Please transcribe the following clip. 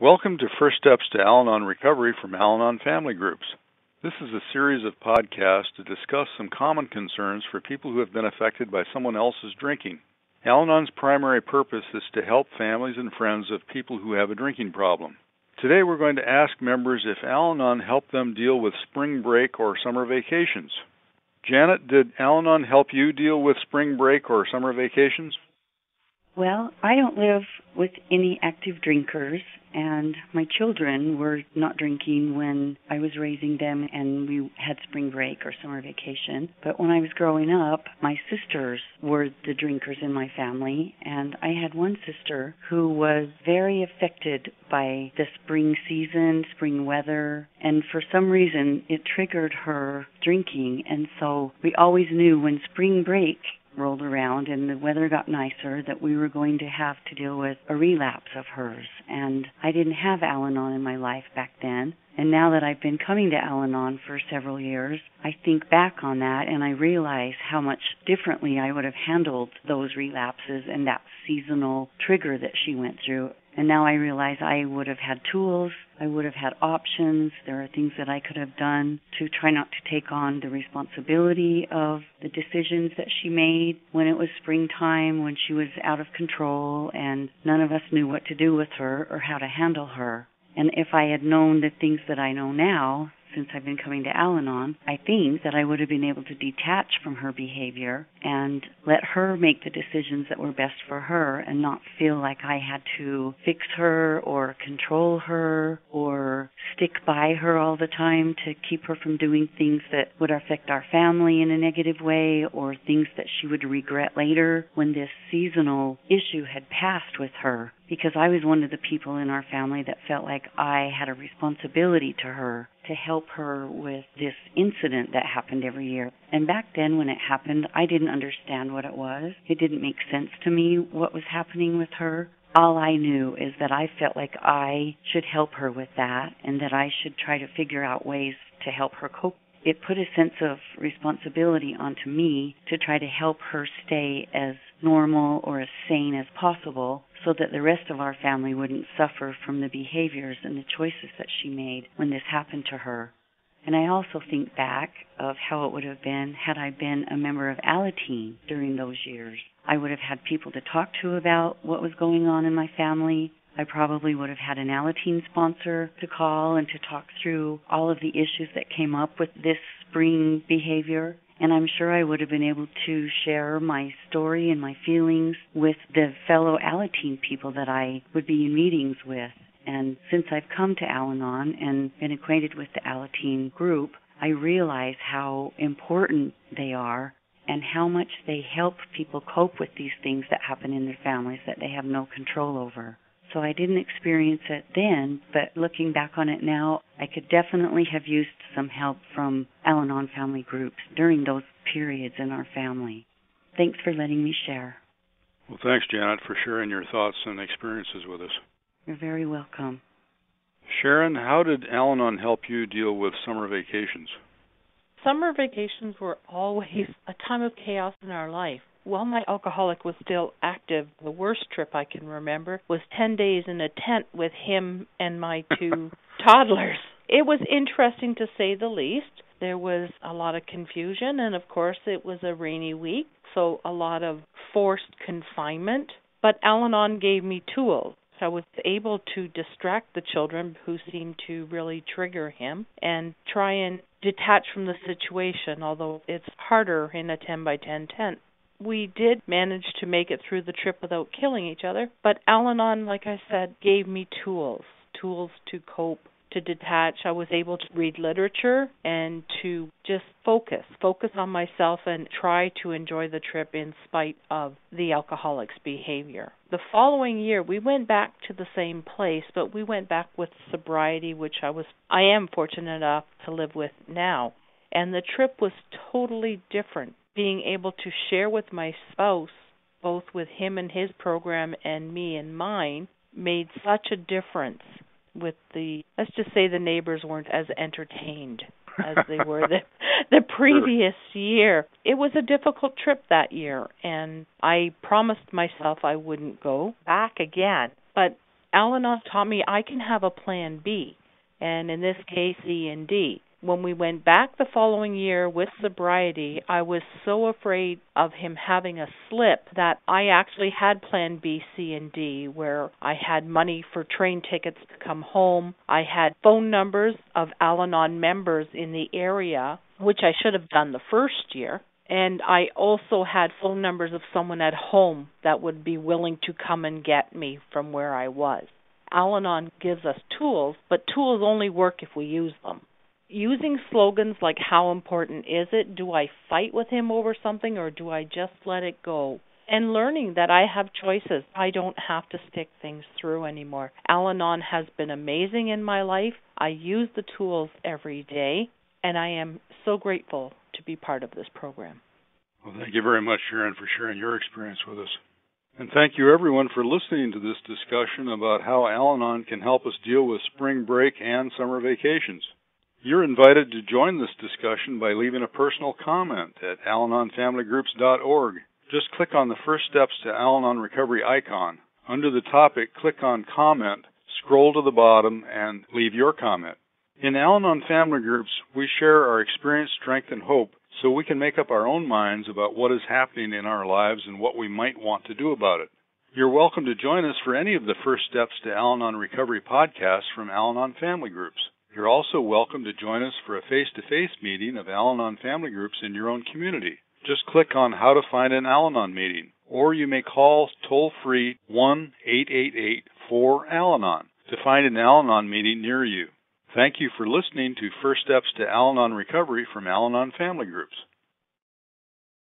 Welcome to First Steps to Al-Anon Recovery from Al-Anon Family Groups. This is a series of podcasts to discuss some common concerns for people who have been affected by someone else's drinking. Al-Anon's primary purpose is to help families and friends of people who have a drinking problem. Today we're going to ask members if Al-Anon helped them deal with spring break or summer vacations. Janet, did Al-Anon help you deal with spring break or summer vacations? Well, I don't live with any active drinkers, and my children were not drinking when I was raising them and we had spring break or summer vacation. But when I was growing up, my sisters were the drinkers in my family, and I had one sister who was very affected by the spring season, spring weather, and for some reason it triggered her drinking. And so we always knew when spring break rolled around and the weather got nicer that we were going to have to deal with a relapse of hers. And I didn't have Al-Anon in my life back then. And now that I've been coming to Al-Anon for several years, I think back on that and I realize how much differently I would have handled those relapses and that seasonal trigger that she went through. And now I realize I would have had tools, I would have had options. There are things that I could have done to try not to take on the responsibility of the decisions that she made when it was springtime, when she was out of control and none of us knew what to do with her or how to handle her. And if I had known the things that I know now, since I've been coming to Al-Anon, I think that I would have been able to detach from her behavior and let her make the decisions that were best for her and not feel like I had to fix her or control her or stick by her all the time to keep her from doing things that would affect our family in a negative way or things that she would regret later when this seasonal issue had passed with her. Because I was one of the people in our family that felt like I had a responsibility to her to help her with this incident that happened every year. And back then when it happened, I didn't understand what it was. It didn't make sense to me what was happening with her. All I knew is that I felt like I should help her with that and that I should try to figure out ways to help her cope. It put a sense of responsibility onto me to try to help her stay as normal or as sane as possible so that the rest of our family wouldn't suffer from the behaviors and the choices that she made when this happened to her. And I also think back of how it would have been had I been a member of Al-Anon during those years. I would have had people to talk to about what was going on in my family. I probably would have had an Al-Anon sponsor to call and to talk through all of the issues that came up with this spring behavior. And I'm sure I would have been able to share my story and my feelings with the fellow Al-Anon people that I would be in meetings with. And since I've come to Al-Anon and been acquainted with the Al-Anon group, I realize how important they are and how much they help people cope with these things that happen in their families that they have no control over. So I didn't experience it then, but looking back on it now, I could definitely have used some help from Al-Anon family groups during those periods in our family. Thanks for letting me share. Well, thanks, Janet, for sharing your thoughts and experiences with us. You're very welcome. Sharon, how did Al-Anon help you deal with summer vacations? Summer vacations were always a time of chaos in our life. While my alcoholic was still active, the worst trip I can remember was 10 days in a tent with him and my two toddlers. It was interesting to say the least. There was a lot of confusion, and of course it was a rainy week, so a lot of forced confinement. But Al-Anon gave me tools. I was able to distract the children who seemed to really trigger him and try and detach from the situation, although it's harder in a 10 by 10 tent. We did manage to make it through the trip without killing each other, but Al-Anon, like I said, gave me tools to cope, to detach. I was able to read literature and to just focus on myself and try to enjoy the trip in spite of the alcoholic's behavior. The following year, we went back to the same place, but we went back with sobriety, which I am fortunate enough to live with now. And the trip was totally different. Being able to share with my spouse, both with him and his program and me and mine, made such a difference with let's just say the neighbors weren't as entertained as they were the previous year. It was a difficult trip that year, and I promised myself I wouldn't go back again. But Al-Anon taught me I can have a plan B, and in this case, C and D. When we went back the following year with sobriety, I was so afraid of him having a slip that I actually had plan B, C, and D, where I had money for train tickets to come home. I had phone numbers of Al-Anon members in the area, which I should have done the first year. And I also had phone numbers of someone at home that would be willing to come and get me from where I was. Al-Anon gives us tools, but tools only work if we use them. Using slogans like how important is it, do I fight with him over something or do I just let it go? And learning that I have choices. I don't have to stick things through anymore. Al-Anon has been amazing in my life. I use the tools every day, and I am so grateful to be part of this program. Well, thank you very much, Sharon, for sharing your experience with us. And thank you, everyone, for listening to this discussion about how Al-Anon can help us deal with spring break and summer vacations. You're invited to join this discussion by leaving a personal comment at AlanonFamilyGroups.org. Just click on the First Steps to Al-Anon Recovery icon. Under the topic, click on Comment, scroll to the bottom, and leave your comment. In Al-Anon Family Groups, we share our experience, strength, and hope so we can make up our own minds about what is happening in our lives and what we might want to do about it. You're welcome to join us for any of the First Steps to Al-Anon Recovery podcasts from Al-Anon Family Groups. You're also welcome to join us for a face-to-face meeting of Al-Anon Family Groups in your own community. Just click on How to Find an Al-Anon Meeting, or you may call toll-free 1-888-4-AL-ANON to find an Al-Anon meeting near you. Thank you for listening to First Steps to Al-Anon Recovery from Al-Anon Family Groups.